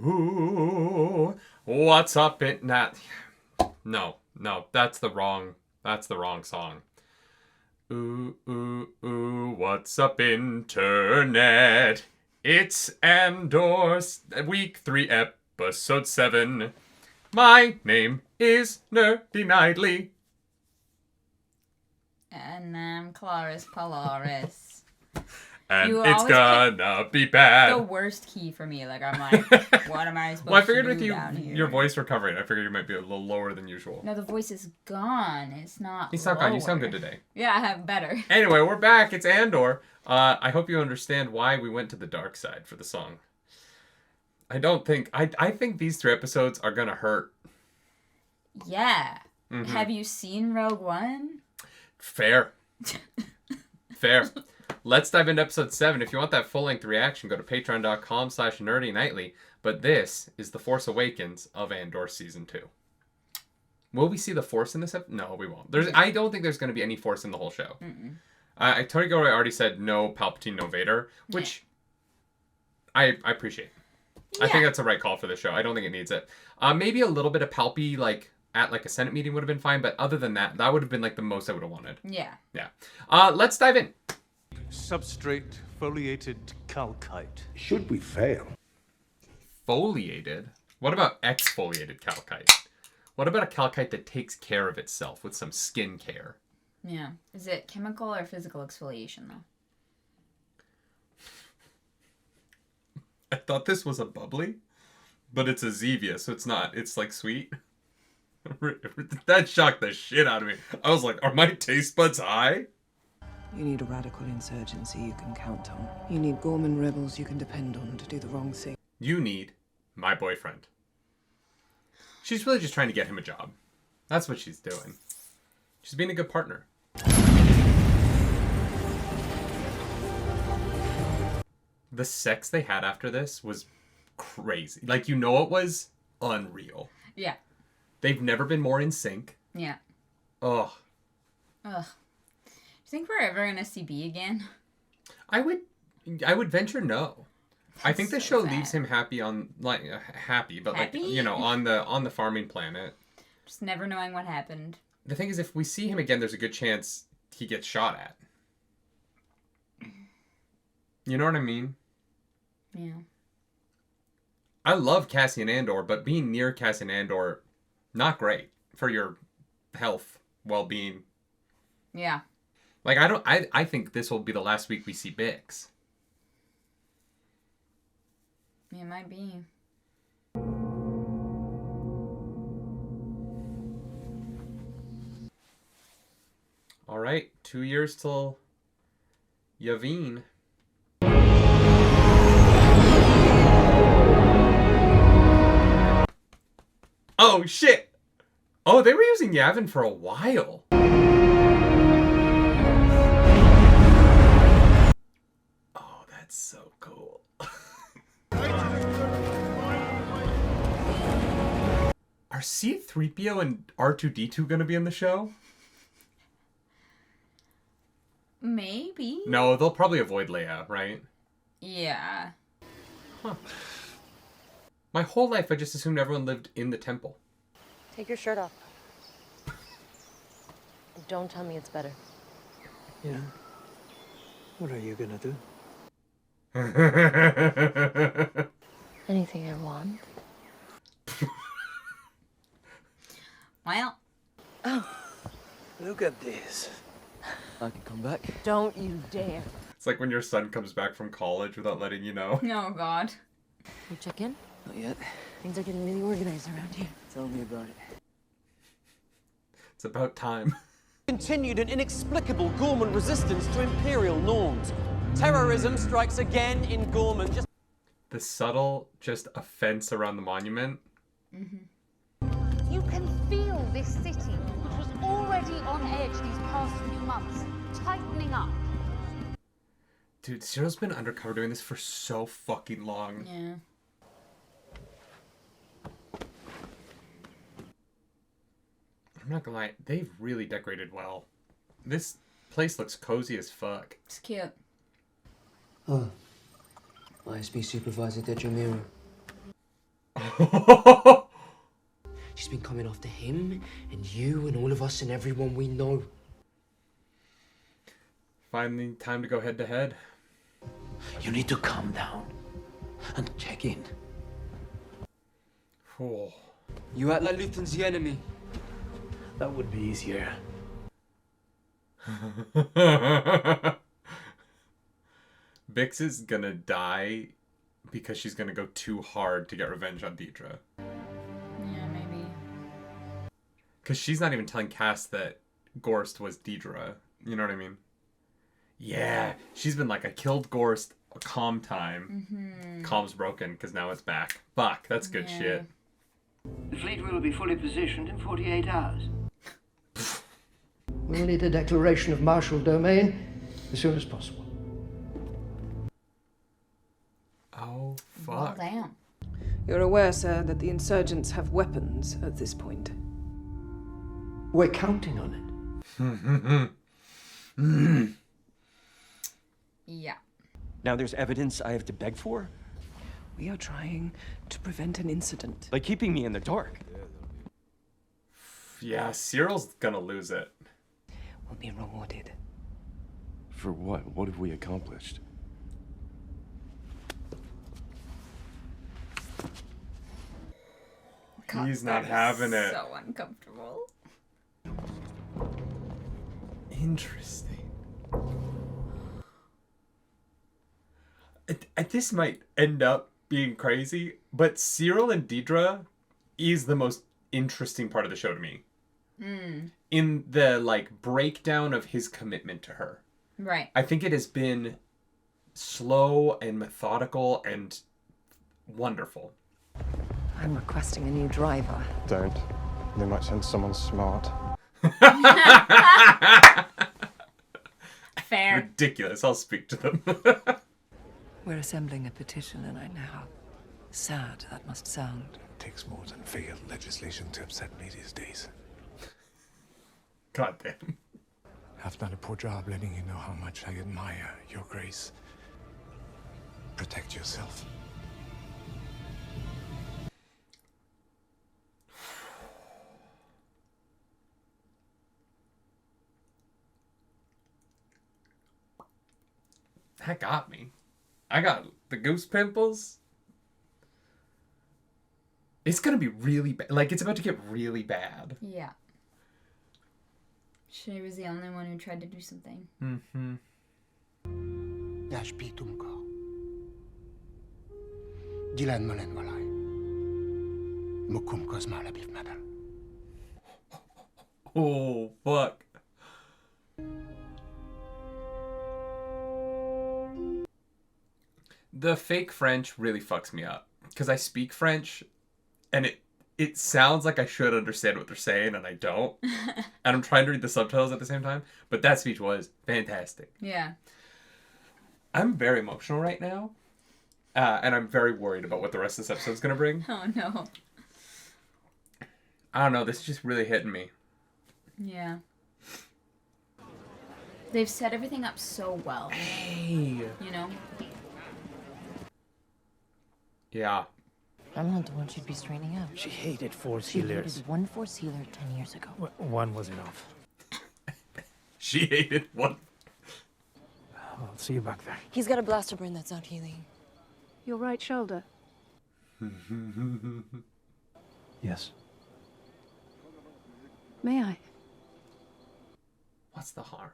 Ooh, what's up in that? No, that's the wrong song. Ooh, ooh, ooh, what's up, internet? It's Andor, week 3, episode 7. My name is Nerdy Nightly. And I'm Claris Polaris. And it's gonna be bad. The worst key for me. Like, I'm like, what am I supposed Well, I figured to do with down here? your voice recovering, I figured you might be a little lower than usual. No, the voice is gone. It's not gone. You sound good today. Yeah, I have better. Anyway, we're back. It's Andor. I hope you understand why we went to the dark side for the song. I think these 3 episodes are gonna hurt. Yeah. Mm-hmm. Have you seen Rogue One? Fair. Let's dive into episode 7. If you want that full-length reaction, go to patreon.com/nerdynightly. But this is The Force Awakens of Andor Season 2. Will we see the Force in this episode? No, we won't. I don't think there's going to be any Force in the whole show. Tony Gilroy already said no Palpatine, no Vader, which I appreciate. Yeah. I think that's the right call for the show. I don't think it needs it. Maybe a little bit of Palpy, like, at like a Senate meeting would have been fine, but other than that, that would have been like the most I would have wanted. Yeah. Let's dive in. Substrate foliated calcite. Should we fail? Foliated? What about exfoliated calcite? What about a calcite that takes care of itself with some skin care? Yeah. Is it chemical or physical exfoliation, though? I thought this was a bubbly, but it's a Zevia, so it's not. It's like sweet. That shocked the shit out of me. I was like, are my taste buds high? You need a radical insurgency you can count on. You need Gorman rebels you can depend on to do the wrong thing. You need my boyfriend. She's really just trying to get him a job. That's what she's doing. She's being a good partner. The sex they had after this was crazy. Like, it was unreal. Yeah. They've never been more in sync. Yeah. Ugh. Do you think we're ever gonna see B again? I would venture no. I think the show leaves him happy on happy, but happy? On the farming planet. Just never knowing what happened. The thing is, if we see him again, there's a good chance he gets shot at. You know what I mean? Yeah. I love Cassian Andor, but being near Cassian Andor, not great for your health, well-being. Yeah. Like, I think this will be the last week we see Bix. It might be. All right, 2 years till Yavin. Oh, shit! Oh, they were using Yavin for a while. Oh, that's so cool. Are C-3PO and R2-D2 going to be in the show? Maybe. No, they'll probably avoid Leia, right? Yeah. Huh. My whole life, I just assumed everyone lived in the temple. Take your shirt off. Don't tell me it's better. Yeah. What are you gonna do? Anything I want. Well. Oh. Look at this. I can come back. Don't you dare. It's like when your son comes back from college without letting you know. Oh, God. You check in? Not yet. Things are getting really organized around here. Tell me about it. It's about time. Continued an inexplicable Gorman resistance to Imperial norms. Terrorism strikes again in Gorman. The subtle, just offense around the monument. Mm-hmm. You can feel this city, which was already on edge these past few months, tightening up. Dude, Syril's been undercover doing this for so fucking long. Yeah. I'm not gonna lie, they've really decorated well. This place looks cozy as fuck. It's cute. Oh. ISB Supervisor Dedra. She's been coming after him and you and all of us and everyone we know. Finally, time to go head to head. You need to calm down and check in. Oh. You act like Luthen's the enemy. That would be easier. Bix is gonna die because she's gonna go too hard to get revenge on Dedra. Yeah, maybe. Because she's not even telling Cass that Gorst was Dedra. You know what I mean? Yeah, she's been like, I killed Gorst, calm time. Calm's broken because now it's back. Fuck, that's good shit. The fleet will be fully positioned in 48 hours. We'll need a declaration of martial domain as soon as possible. Oh, Well, fuck. damn. You're aware, sir, that the insurgents have weapons at this point. We're counting on it. Yeah. Now there's evidence I have to beg for? We are trying to prevent an incident. Like keeping me in the dark. Yeah, Syril's gonna lose it. Will be rewarded. For what? What have we accomplished? God, He's not that is having it. So uncomfortable. Interesting. This might end up being crazy, but Syril and Dedra is the most interesting part of the show to me. In the, like, breakdown of his commitment to her. Right. I think it has been slow and methodical and wonderful. I'm requesting a new driver. Don't. They might send someone smart. Fair. Ridiculous. I'll speak to them. We're assembling a petition, and I know how sad that must sound. It takes more than failed legislation to upset me these days. God damn. I've done a poor job letting you know how much I admire your grace. Protect yourself. That got me. I got the goose pimples. It's gonna be really bad. Like, it's about to get really bad. Yeah. She was the only one who tried to do something. Mm-hmm. Oh, fuck. The fake French really fucks me up. Because I speak French, and it sounds like I should understand what they're saying, and I don't. And I'm trying to read the subtitles at the same time. But that speech was fantastic. Yeah. I'm very emotional right now. And I'm very worried about what the rest of this episode's going to bring. Oh, no. I don't know. This is just really hitting me. Yeah. They've set everything up so well. Hey. You know? Yeah. I'm not the one she'd be straining out. She hated Force She healers. hated one Force healer 10 years ago. One was enough. She hated one. I'll see you back there. He's got a blaster burn that's not healing. Your right shoulder. Yes. May I? What's the harm?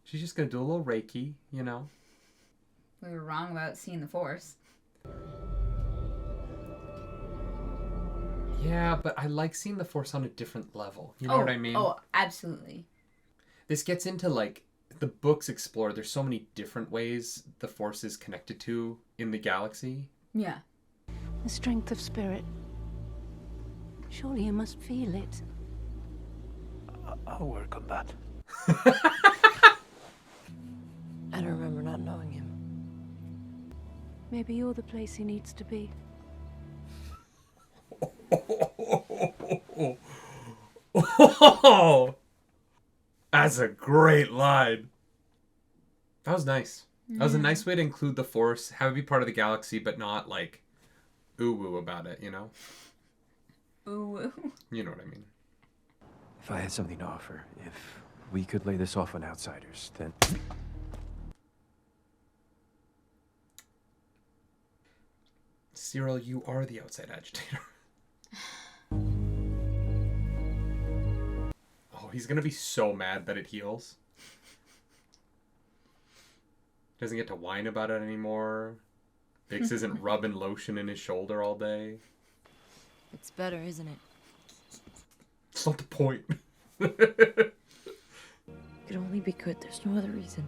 She's just going to do a little Reiki, you know? We were wrong about seeing the Force. Yeah, but I like seeing the Force on a different level. You know what I mean? Oh, absolutely. This gets into, like, the books explore. There's so many different ways the Force is connected to in the galaxy. Yeah. The strength of spirit. Surely you must feel it. I'll work on that. I don't remember not knowing him. Maybe you're the place he needs to be. Oh, that's a great line. That was nice. That was a nice way to include the Force, have it be part of the galaxy, but not, like, ooh-woo about it, you know? Ooh. You know what I mean. If I had something to offer, if we could lay this off on outsiders, then... Syril, you are the outside agitator. Oh, he's gonna be so mad that it heals. Doesn't get to whine about it anymore. Bix isn't rubbing lotion in his shoulder all day. It's better, isn't it? It's not the point. It could only be good. There's no other reason.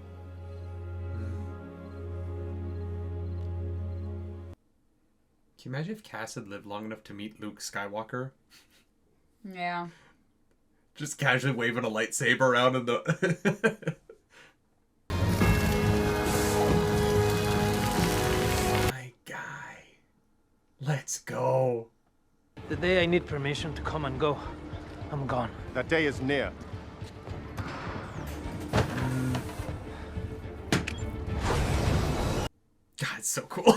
Can you imagine if Cass had lived long enough to meet Luke Skywalker? Yeah. Just casually waving a lightsaber around in the... My guy. Let's go. The day I need permission to come and go, I'm gone. That day is near. God, it's so cool.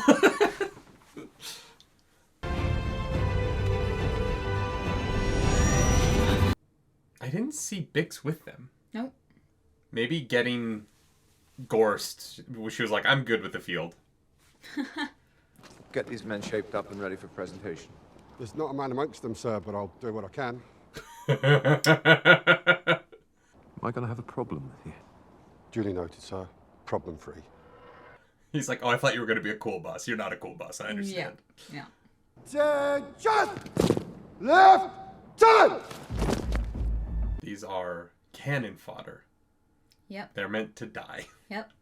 I didn't see Bix with them. Nope. Maybe getting Gorst, she was like, I'm good with the field. Get these men shaped up and ready for presentation. There's not a man amongst them, sir, but I'll do what I can. Am I going to have a problem with you? Duly noted, sir. Problem-free. He's like, oh, I thought you were going to be a cool boss. You're not a cool boss. I understand. Yeah. Attention! Left turn! These are cannon fodder. Yep. They're meant to die. Yep.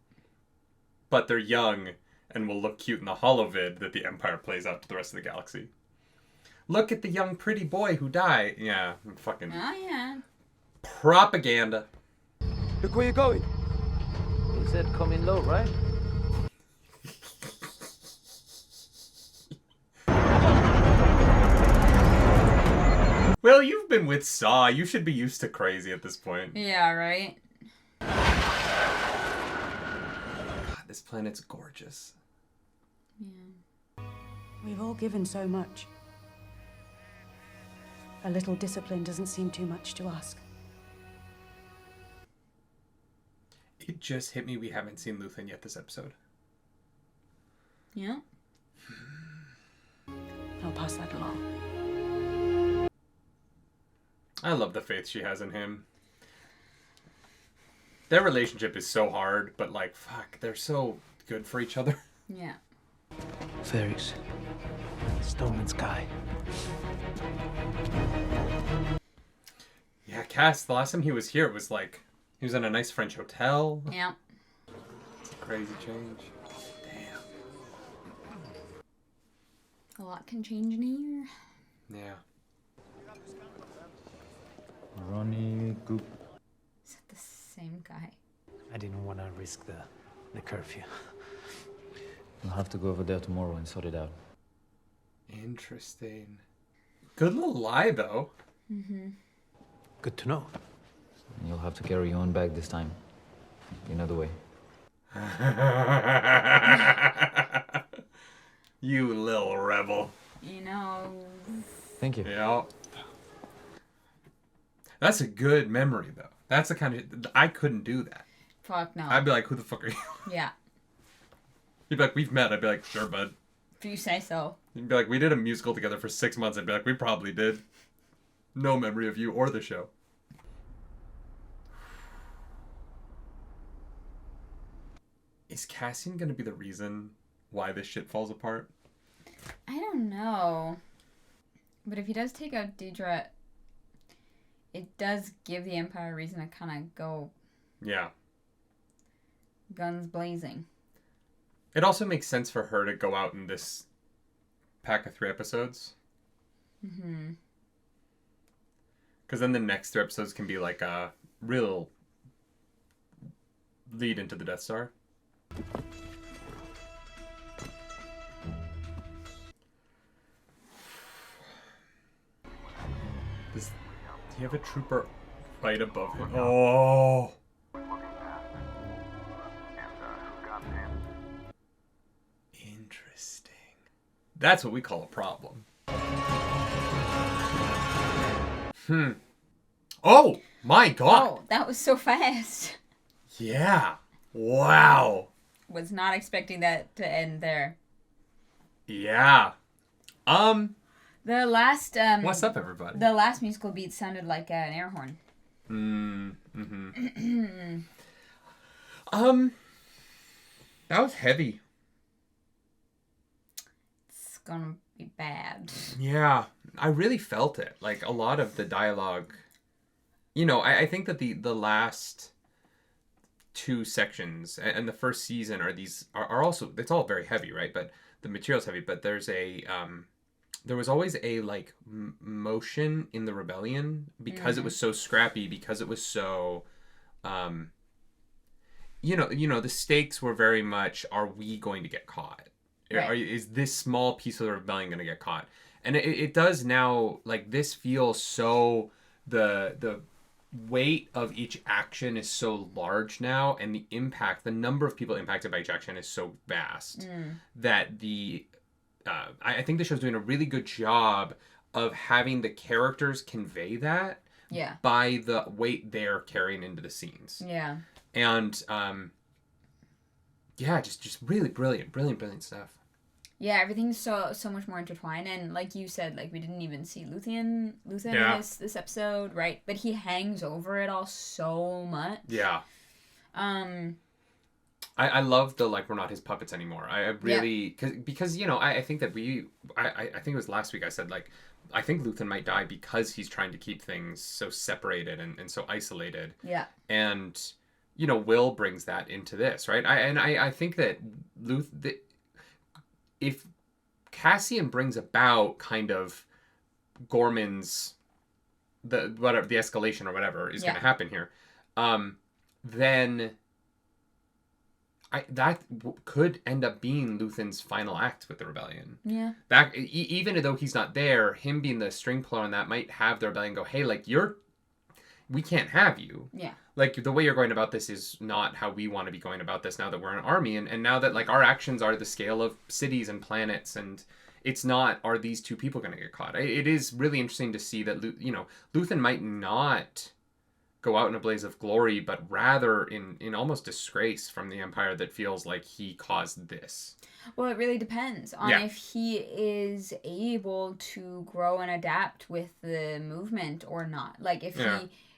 But they're young and will look cute in the holovid that the Empire plays out to the rest of the galaxy. Look at the young pretty boy who died. Yeah, fucking... Oh, yeah. Propaganda. Look where you're going. He said come in low, right? Well, you've been with Saw. You should be used to crazy at this point. Yeah, right? God, this planet's gorgeous. Yeah. We've all given so much. A little discipline doesn't seem too much to ask. It just hit me we haven't seen Luthen yet this episode. Yeah. I'll pass that along. I love the faith she has in him. Their relationship is so hard, but like, fuck, they're so good for each other. Yeah. Fairies. Stolen sky. Yeah, Cass, the last time he was here, it was like, he was in a nice French hotel. Yeah. It's a crazy change. Damn. A lot can change in a year. Yeah. Ronnie Goop. Is it the same guy? I didn't want to risk the curfew. We'll have to go over there tomorrow and sort it out. Interesting. Good little lie, though. Mm-hmm. Good to know. You'll have to carry your own bag this time. Another way. You little rebel. You know. Thank you. Yeah. That's a good memory, though. That's the kind of... I couldn't do that. Fuck no. I'd be like, who the fuck are you? Yeah. You'd be like, we've met. I'd be like, sure, bud. If you say so. You'd be like, we did a musical together for 6 months. I'd be like, we probably did. No memory of you or the show. Is Cassian going to be the reason why this shit falls apart? I don't know. But if he does take out Dedra, it does give the Empire a reason to kind of go... Yeah. Guns blazing. It also makes sense for her to go out in this pack of 3 episodes. Mm-hmm. Because then the next 3 episodes can be like a real lead into the Death Star. Do you have a trooper right above him? Oh! Interesting. That's what we call a problem. Oh my god. Oh, that was so fast. Yeah. Wow. Was not expecting that to end there. Yeah. The last What's up, everybody? The last musical beat sounded like an air horn. That was heavy. It's gonna be bad. Yeah, I really felt it. Like a lot of the dialogue, you know, I think that the last two sections and the first season are also, it's all very heavy, right? But the material's heavy, but there's there was always a like motion in the rebellion because it was so scrappy, because it was so you know the stakes were very much, are we going to get caught? Right. Is this small piece of the rebellion going to get caught? And it does now. Like, this feels so, the weight of each action is so large now, and the number of people impacted by each action is so vast that I think the show's doing a really good job of having the characters convey that by the weight they're carrying into the scenes. Yeah. And just really brilliant stuff. Yeah, everything's so much more intertwined, and like you said, like, we didn't even see Luthen this episode, right? But he hangs over it all so much. Yeah. I love the, like, we're not his puppets anymore. I really, because you know, I think that I think it was last week I said, like, I think Luthen might die because he's trying to keep things so separated and so isolated. Yeah. And you know, Will brings that into this, right? I think that if Cassian brings about kind of Gorman's the escalation or whatever is going to happen here, then that could end up being Luthen's final act with the rebellion. Yeah. That even though he's not there, him being the string puller on that might have the rebellion go, hey, like, we can't have you. Yeah. Like, the way you're going about this is not how we want to be going about this now that we're an army. And now that, like, our actions are the scale of cities and planets, and it's not, are these two people going to get caught? It is really interesting to see that, you know, Luthen might not go out in a blaze of glory, but rather in almost disgrace from the Empire that feels like he caused this. Well, it really depends on if he is able to grow and adapt with the movement or not. Like,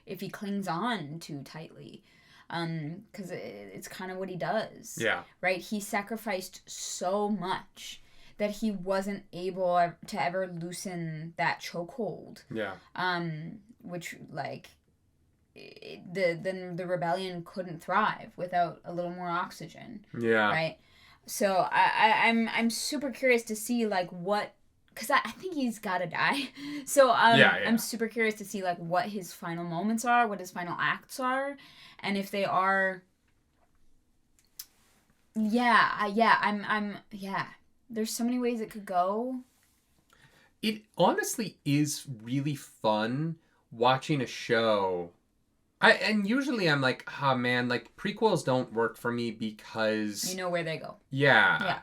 if he clings on too tightly, because it's kind of what he does. Yeah. Right? He sacrificed so much that he wasn't able to ever loosen that chokehold. Yeah. Which, like, the rebellion couldn't thrive without a little more oxygen. Yeah. Right? So I'm super curious to see, like, what, because I think he's got to die. So I'm super curious to see, like, what his final moments are, what his final acts are, and if they are. There's so many ways it could go. It honestly is really fun watching a show. And usually I'm like, oh man, like, prequels don't work for me because you know where they go. Yeah.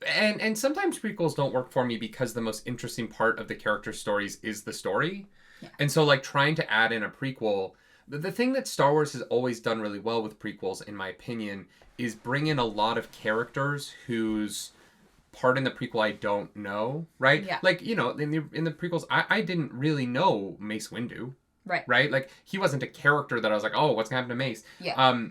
And sometimes prequels don't work for me because the most interesting part of the character stories is the story. Yeah. And so, like, trying to add in a prequel, the thing that Star Wars has always done really well with prequels, in my opinion, is bring in a lot of characters whose part in the prequel I don't know, right? Yeah. Like, you know, in the prequels, I didn't really know Mace Windu. Right? Like, he wasn't a character that I was like, oh, what's gonna happen to Mace? Yeah.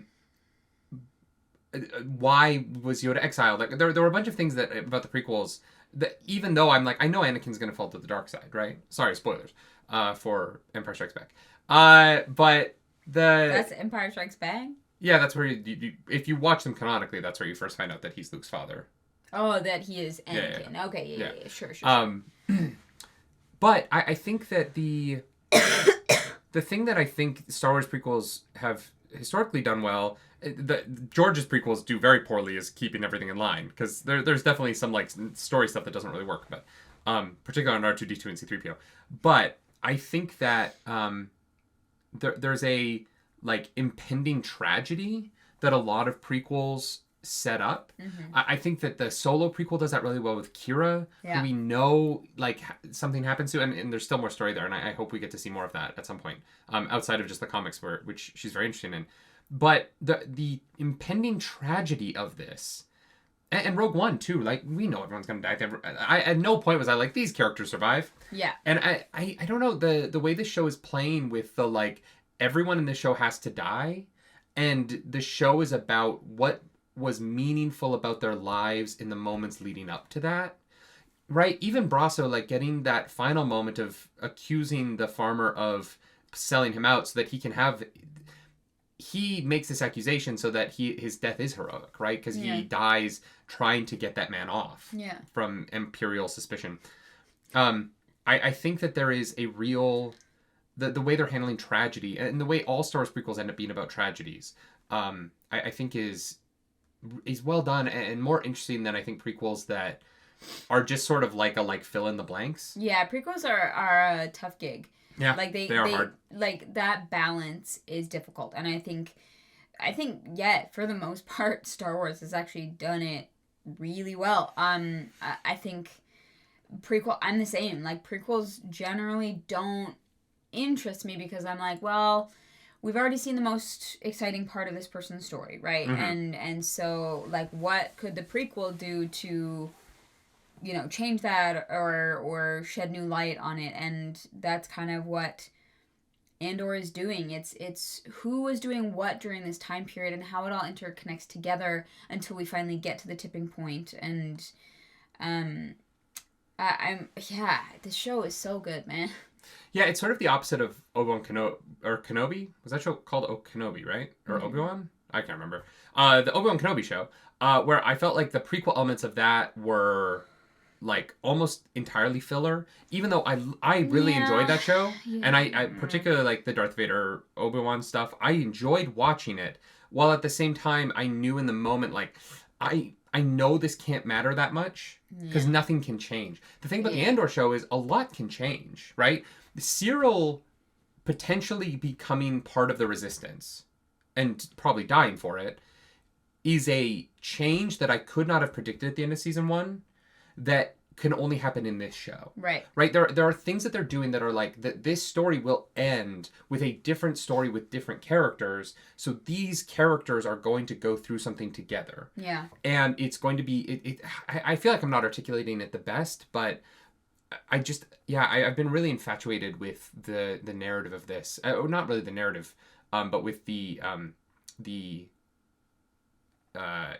Why was Yoda exiled? Like, there were a bunch of things about the prequels that, even though I'm like, I know Anakin's gonna fall to the dark side, right? Sorry, spoilers for Empire Strikes Back. But that's Empire Strikes Back? Yeah, that's where you if you watch them canonically, that's where you first find out that he's Luke's father. Oh, that he is Anakin. Yeah. Okay, yeah, sure. But I think that the thing that I think Star Wars prequels have historically done well, George's prequels do very poorly, is keeping everything in line, because there's definitely some, like, story stuff that doesn't really work, but particularly on R2-D2 and C-3PO. But I think that there's a, like, impending tragedy that a lot of prequels set up. Mm-hmm. I think that the Solo prequel does that really well with Kira, who we know like something happens to, and there's still more story there, and I hope we get to see more of that at some point, outside of just the comics, which she's very interested in. But the impending tragedy of this, and Rogue One too, like we know everyone's gonna die. I at no point was I like these characters survive. Yeah. And I don't know the way this show is playing with the like everyone in the show has to die, and the show is about what was meaningful about their lives in the moments leading up to that. Right? Even Brasso, like getting that final moment of accusing the farmer of selling him out so that he can have... He makes this accusation so that his death is heroic, right? Because he dies trying to get that man off from Imperial suspicion. I think that there is a real... The way they're handling tragedy, and the way all Star Wars prequels end up being about tragedies, I think is well done and more interesting than I think prequels that are just sort of like fill in the blanks. Yeah, prequels are a tough gig. Yeah, like they are hard. Like that balance is difficult, and I think yeah, for the most part, Star Wars has actually done it really well. I think I'm the same. Like prequels generally don't interest me because I'm like, well, we've already seen the most exciting part of this person's story, right? Mm-hmm. And so like what could the prequel do to, you know, change that or shed new light on it? And that's kind of what Andor is doing. It's who was doing what during this time period and how it all interconnects together until we finally get to the tipping point. And this show is so good, man. Yeah, it's sort of the opposite of Obi-Wan Kenobi. Was that show called Kenobi, right? Or Mm-hmm. Obi-Wan? I can't remember. The Obi-Wan Kenobi show, where I felt like the prequel elements of that were like almost entirely filler, even though I really enjoyed that show. Yeah. And I particularly like the Darth Vader Obi-Wan stuff. I enjoyed watching it, while at the same time I knew in the moment, like, I know this can't matter that much because nothing can change. The thing about the Andor show is a lot can change, right? Syril potentially becoming part of the Resistance and probably dying for it is a change that I could not have predicted at the end of season 1 that can only happen in this show. Right. Right? There are things that they're doing that are like that this story will end with a different story with different characters. So these characters are going to go through something together. Yeah. And it's going to be I feel like I'm not articulating it the best, but I've been really infatuated with the narrative of this. Not really the narrative, but with the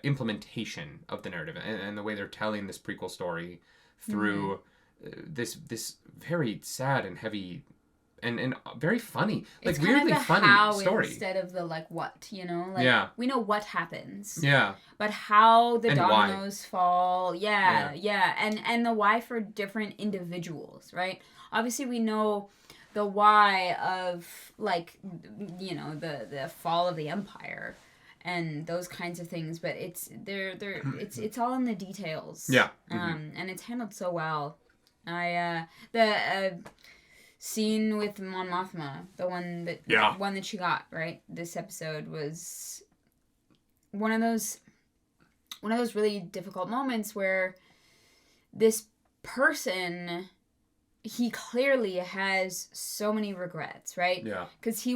implementation of the narrative and the way they're telling this prequel story through this very sad and heavy and very funny, like it's weirdly kind of funny how story instead of the like what, you know, like we know what happens, but how the and dominoes why. fall, and the why for different individuals, right? Obviously we know the why of like, you know, the fall of the Empire and those kinds of things, but it's all in the details. And it's handled so well. The scene with Mon Mothma, the one that she got, right? This episode was one of those really difficult moments where this person, he clearly has so many regrets, right? Yeah. Because he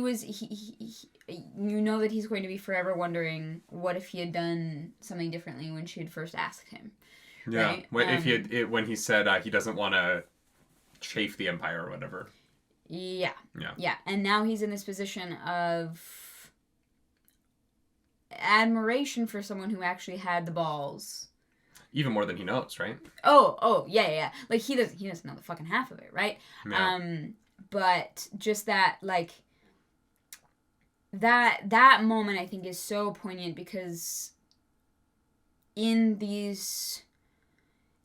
you know that he's going to be forever wondering what if he had done something differently when she had first asked him. Yeah. Right? When he said he doesn't want to chafe the Empire or whatever. Yeah. And now he's in this position of admiration for someone who actually had the balls. Even more than he knows, right? Oh, yeah. Like he doesn't know the fucking half of it, right? Yeah. But just that, like, that moment I think is so poignant because in these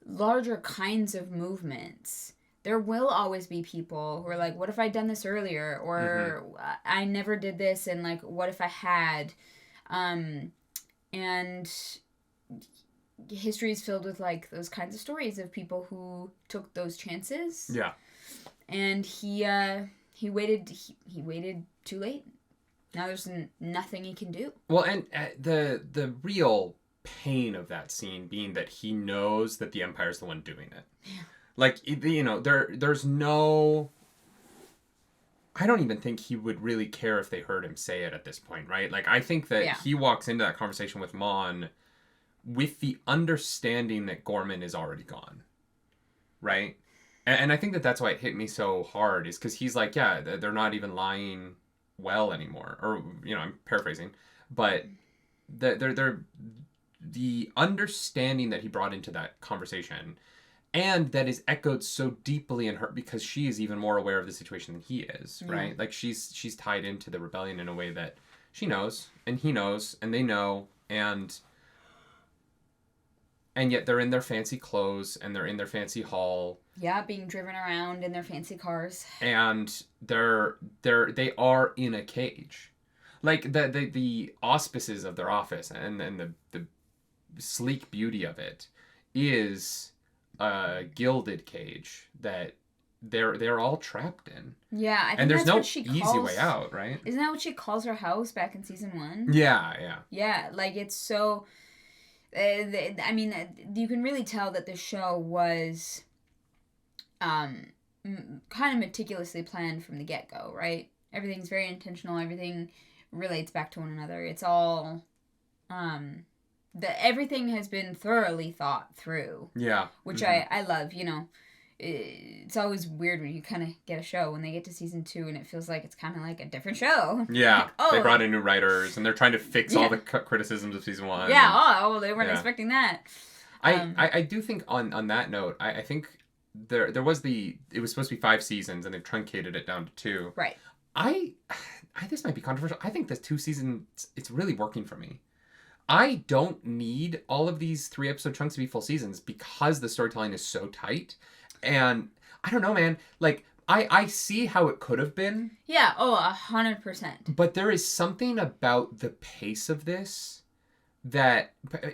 larger kinds of movements, there will always be people who are like, what if I'd done this earlier? Or I never did this, and like, what if I had? And history is filled with like those kinds of stories of people who took those chances. Yeah. And he waited too late. Now there's nothing he can do. Well, and the real pain of that scene being that he knows that the Empire's the one doing it. Yeah. Like, you know, there's no... I don't even think he would really care if they heard him say it at this point, right? Like, I think that he walks into that conversation with Mon with the understanding that Gorman is already gone, right? And I think that that's why it hit me so hard, is because he's like, yeah, they're not even lying well anymore. Or, you know, I'm paraphrasing. But they're the understanding that he brought into that conversation, and that is echoed so deeply in her because she is even more aware of the situation than he is, right? Like, she's tied into the rebellion in a way that she knows, and he knows, and they know, and yet they're in their fancy clothes, and they're in their fancy hall. Yeah, being driven around in their fancy cars. And they are in a cage. Like, the auspices of their office and the sleek beauty of it is a gilded cage that they're all trapped in. Yeah, I think and there's that's no what she easy calls, way out, right? Isn't that what she calls her house back in season 1? Yeah. Yeah, like, it's so... I mean, you can really tell that the show was kind of meticulously planned from the get-go, right? Everything's very intentional. Everything relates back to one another. It's all... everything has been thoroughly thought through. Yeah. Which I love, you know. It's always weird when you kind of get a show when they get to season 2 and it feels like it's kind of like a different show. Yeah. Like, they brought in new writers and they're trying to fix all the criticisms of season 1. Yeah. They weren't expecting that. I do think on that note, I think there was it was supposed to be 5 seasons and they've truncated it down to 2. Right. This might be controversial. I think this 2 seasons, it's really working for me. I don't need all of these 3-episode chunks to be full seasons because the storytelling is so tight. And I don't know, man. Like, I see how it could have been. Yeah, 100%. But there is something about the pace of this that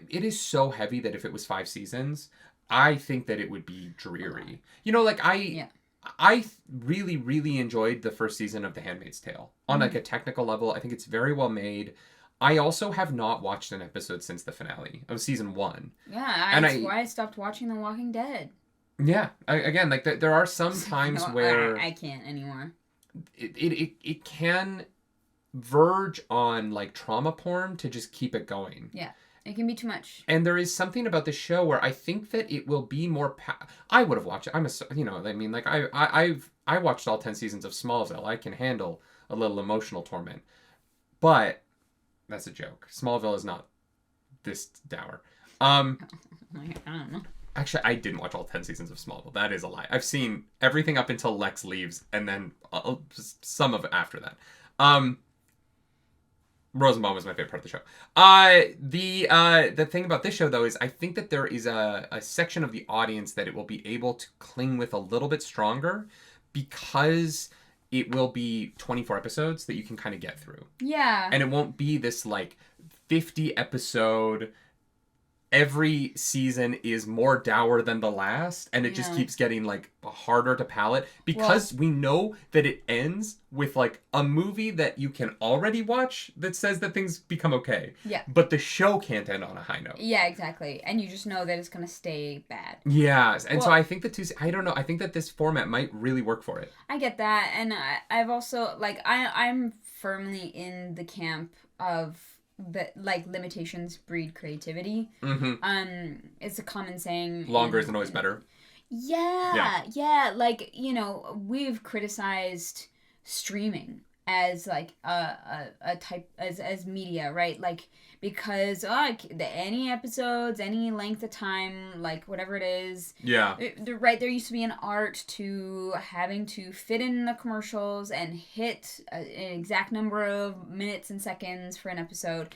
it is so heavy that if it was 5 seasons, I think that it would be dreary. You know, like, I really, really enjoyed the first season of The Handmaid's Tale. On, like, a technical level, I think it's very well made. I also have not watched an episode since the finale of season 1. Yeah, that's why I stopped watching The Walking Dead. Yeah, again, like there are some times where I can't anymore. It can verge on like trauma porn to just keep it going. Yeah, it can be too much. And there is something about the show where I think that it will be more. I would have watched it. I watched all 10 seasons of Smallville. I can handle a little emotional torment, but that's a joke. Smallville is not this dour. I don't know. Actually, I didn't watch all 10 seasons of Smallville. That is a lie. I've seen everything up until Lex leaves, and then some of it after that. Rosenbaum was my favorite part of the show. The thing about this show, though, is I think that there is a section of the audience that it will be able to cling with a little bit stronger because it will be 24 episodes that you can kind of get through. Yeah. And it won't be this, like, 50 episode... Every season is more dour than the last, and it just keeps getting, like, harder to palate because we know that it ends with, like, a movie that you can already watch that says that things become okay. Yeah. But the show can't end on a high note. Yeah, exactly. And you just know that it's going to stay bad. Yes. And so I think I don't know, I think that this format might really work for it. I get that. And I've also, like, I'm firmly in the camp of... that like limitations breed creativity. It's a common saying. Longer isn't always better. Yeah. Like, you know, we've criticized streaming as like a type as media, right? Like, because any episodes, any length of time, like whatever it is. Yeah. Right, there used to be an art to having to fit in the commercials and hit an exact number of minutes and seconds for an episode.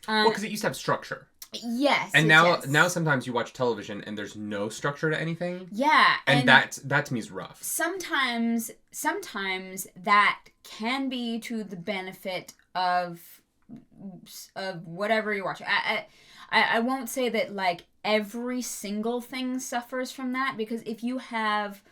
Well, because it used to have structure. Yes. And now sometimes you watch television and there's no structure to anything. Yeah. And that to me is rough. Sometimes that can be to the benefit of whatever you're watching. I won't say that like every single thing suffers from that, because if you have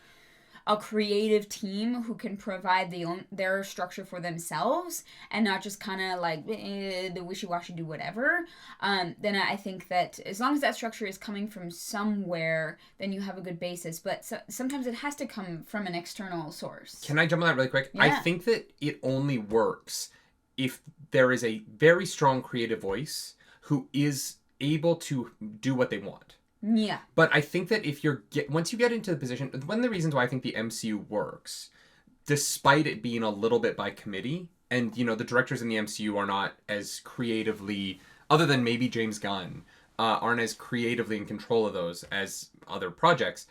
a creative team who can provide their structure for themselves and not just kind of like the wishy-washy do whatever, then I think that as long as that structure is coming from somewhere, then you have a good basis. But sometimes it has to come from an external source. Can I jump on that really quick? Yeah. I think that it only works if there is a very strong creative voice who is able to do what they want. Yeah. But I think that if once you get into the position, one of the reasons why I think the MCU works, despite it being a little bit by committee, and, you know, the directors in the MCU are not as creatively, other than maybe James Gunn, aren't as creatively in control of those as other projects.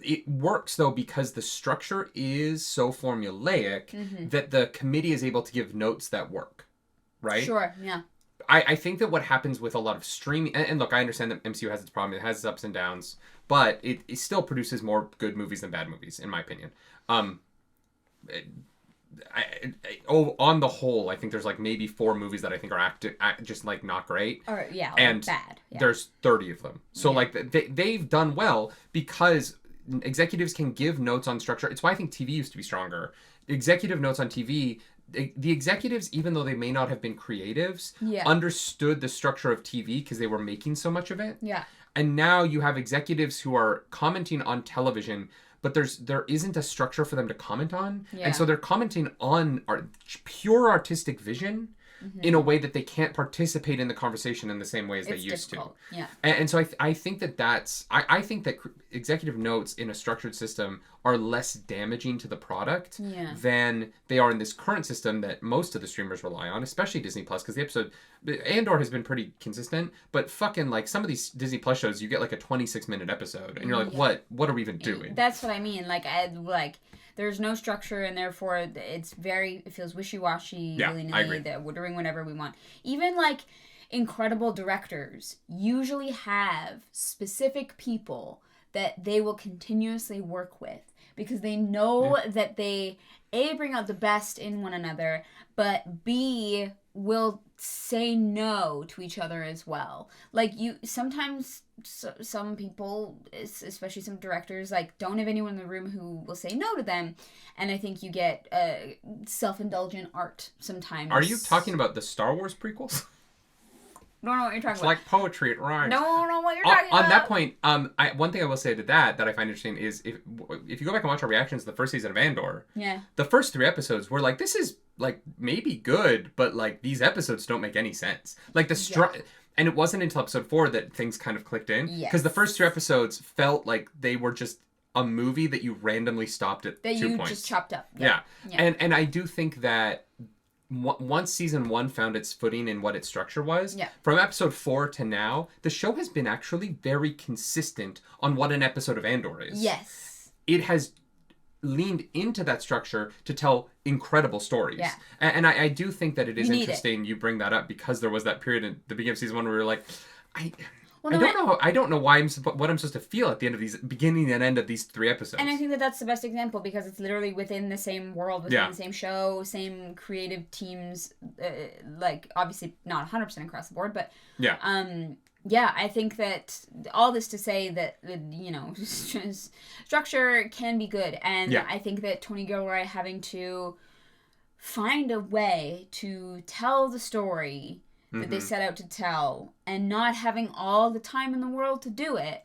It works, though, because the structure is so formulaic that the committee is able to give notes that work, right? Sure, yeah. I think that what happens with a lot of streaming, and look, I understand that MCU has its problem, it has its ups and downs, but it still produces more good movies than bad movies, in my opinion. On the whole, I think there's like maybe 4 movies that I think are just like not great. Or yeah, and bad. Yeah. There's 30 of them. So like they've done well because executives can give notes on structure. It's why I think TV used to be stronger. Executive notes on TV. The executives, even though they may not have been creatives, understood the structure of TV because they were making so much of it. Yeah. And now you have executives who are commenting on television, but there isn't a structure for them to comment on. Yeah. And so they're commenting on pure artistic vision in a way that they can't participate in the conversation in the same way as they used difficult. to. Yeah. And so I think I think that executive notes in a structured system are less damaging to the product than they are in this current system that most of the streamers rely on, especially Disney Plus, because the episode Andor has been pretty consistent, but fucking like some of these Disney Plus shows, you get like a 26-minute episode, and you're like, what are we even doing? That's what I mean. There's no structure, and therefore it feels wishy-washy, willy-nilly, that we're doing whatever we want. Even like incredible directors usually have specific people that they will continuously work with because they know that they A, bring out the best in one another, but B, will say no to each other as well. Like sometimes some people, especially some directors, like don't have anyone in the room who will say no to them, and I think you get self-indulgent art sometimes. Are you talking about the Star Wars prequels? Don't know what you're talking It's about. like poetry, it rhymes. Don't know what you're talking about. On that point, one thing I will say to that I find interesting is if you go back and watch our reactions to the first season of Andor, the first 3 episodes were like, this is like maybe good, but like these episodes don't make any sense. Like and it wasn't until episode 4 that things kind of clicked in. Because the first 2 episodes felt like they were just a movie that you randomly stopped at 2 points. That you just chopped up. Yeah. And I do think that once season 1 found its footing in what its structure was, from episode 4 to now, the show has been actually very consistent on what an episode of Andor is. Yes. It has leaned into that structure to tell incredible stories. Yeah. And I do think that it is interesting you bring that up because there was that period in the beginning of season 1 where we were like, I don't know what I'm supposed to feel at the end of these beginning and end of these 3 episodes. And I think that that's the best example because it's literally within the same world, within the same show, same creative teams. Like obviously not 100% across the board, but I think that all this to say that structure can be good, and I think that Tony Gilroy having to find a way to tell the story that they set out to tell, and not having all the time in the world to do it,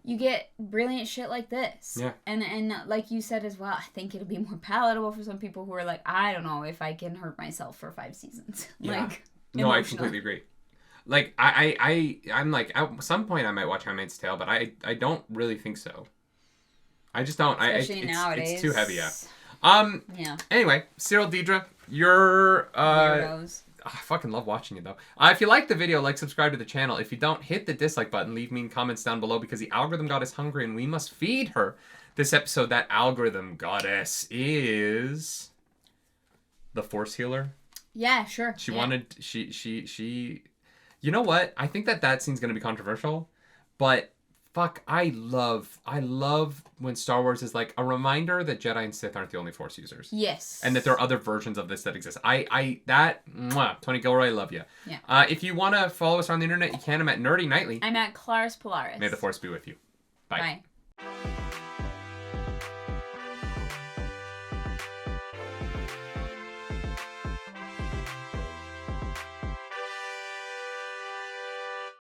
you get brilliant shit like this. Yeah. And like you said as well, I think it'll be more palatable for some people who are like, I don't know if I can hurt myself for 5 seasons. Yeah. No, I completely agree. Like, I'm like, at some point I might watch Handmaid's Tale, but I don't really think so. I just don't. Especially nowadays. It's too heavy, Anyway, Syril, Dedra, you're... I fucking love watching it, though. If you like the video, subscribe to the channel. If you don't, hit the dislike button. Leave mean comments down below because the algorithm goddess hungry and we must feed her. This episode, that algorithm goddess is... the Force Healer. Yeah, sure. She wanted... She... You know what? I think that scene's going to be controversial, but... Fuck, I love when Star Wars is like a reminder that Jedi and Sith aren't the only Force users. Yes. And that there are other versions of this that exist. Tony Gilroy, I love you. Yeah. If you want to follow us on the internet, you can. I'm at Nerdy Nightly. I'm at Claris Polaris. May the Force be with you. Bye. Bye.